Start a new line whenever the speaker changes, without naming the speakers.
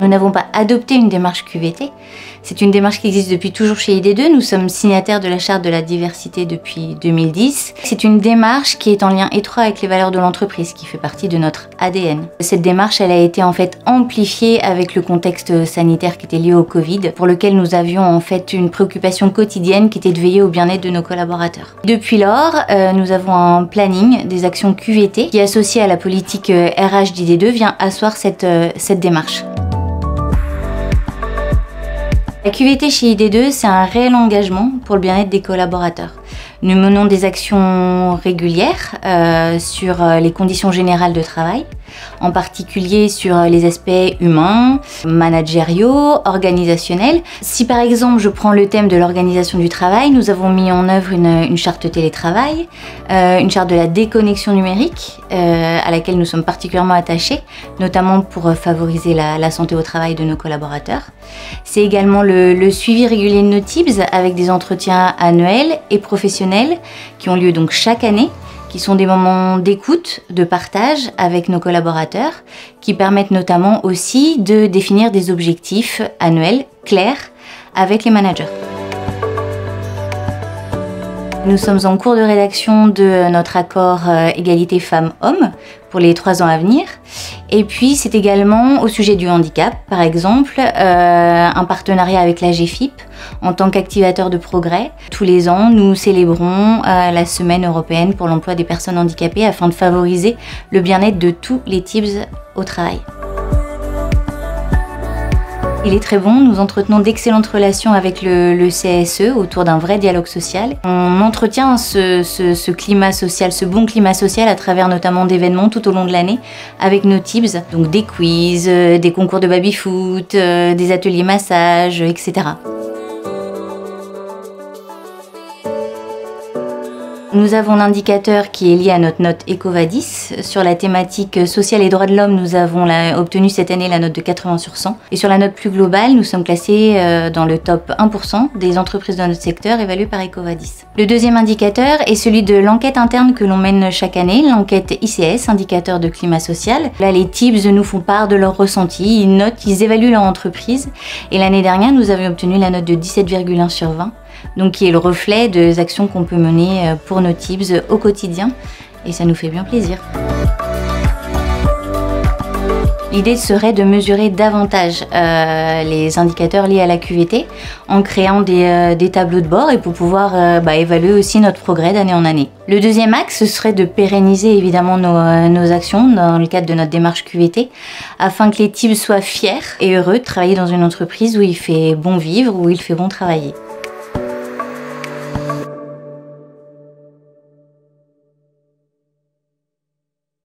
Nous n'avons pas adopté une démarche QVT. C'est une démarche qui existe depuis toujours chez ID2. Nous sommes signataires de la charte de la diversité depuis 2010. C'est une démarche qui est en lien étroit avec les valeurs de l'entreprise, qui fait partie de notre ADN. Cette démarche, elle a été en fait amplifiée avec le contexte sanitaire qui était lié au Covid, pour lequel nous avions en fait une préoccupation quotidienne qui était de veiller au bien-être de nos collaborateurs. Depuis lors, nous avons un planning des actions QVT qui, associé à la politique RH d'ID2, vient asseoir cette démarche. La QVT chez ID2, c'est un réel engagement pour le bien-être des collaborateurs. Nous menons des actions régulières sur les conditions générales de travail, en particulier sur les aspects humains, managériaux, organisationnels. Si par exemple je prends le thème de l'organisation du travail, nous avons mis en œuvre une charte télétravail, une charte de la déconnexion numérique à laquelle nous sommes particulièrement attachés, notamment pour favoriser la santé au travail de nos collaborateurs. C'est également le suivi régulier de nos TIBS avec des entretiens annuels et professionnels qui ont lieu donc chaque année, qui sont des moments d'écoute, de partage avec nos collaborateurs, qui permettent notamment aussi de définir des objectifs annuels clairs avec les managers. Nous sommes en cours de rédaction de notre accord égalité femmes-hommes pour les 3 ans à venir. Et puis c'est également au sujet du handicap, par exemple, un partenariat avec la GFIP en tant qu'activateur de progrès. Tous les ans, nous célébrons la Semaine européenne pour l'emploi des personnes handicapées afin de favoriser le bien-être de tous les TIBS au travail. Il est très bon, nous entretenons d'excellentes relations avec le CSE autour d'un vrai dialogue social. On entretient ce climat social, ce bon climat social à travers notamment d'événements tout au long de l'année avec nos TIBS, donc des quiz, des concours de baby-foot, des ateliers massage, etc. Nous avons l'indicateur qui est lié à notre note EcoVadis. Sur la thématique sociale et droits de l'homme, nous avons obtenu cette année la note de 80 sur 100. Et sur la note plus globale, nous sommes classés dans le top 1% des entreprises de notre secteur évaluées par EcoVadis. Le deuxième indicateur est celui de l'enquête interne que l'on mène chaque année, l'enquête ICS, indicateur de climat social. Là, les TIBS nous font part de leurs ressentis, ils notent, ils évaluent leur entreprise. Et l'année dernière, nous avions obtenu la note de 17,1 sur 20. Donc qui est le reflet des actions qu'on peut mener pour nos TIBS au quotidien et ça nous fait bien plaisir. L'idée serait de mesurer davantage les indicateurs liés à la QVT en créant des tableaux de bord et pour pouvoir évaluer aussi notre progrès d'année en année. Le deuxième axe, ce serait de pérenniser évidemment nos actions dans le cadre de notre démarche QVT afin que les TIBS soient fiers et heureux de travailler dans une entreprise où il fait bon vivre, où il fait bon travailler.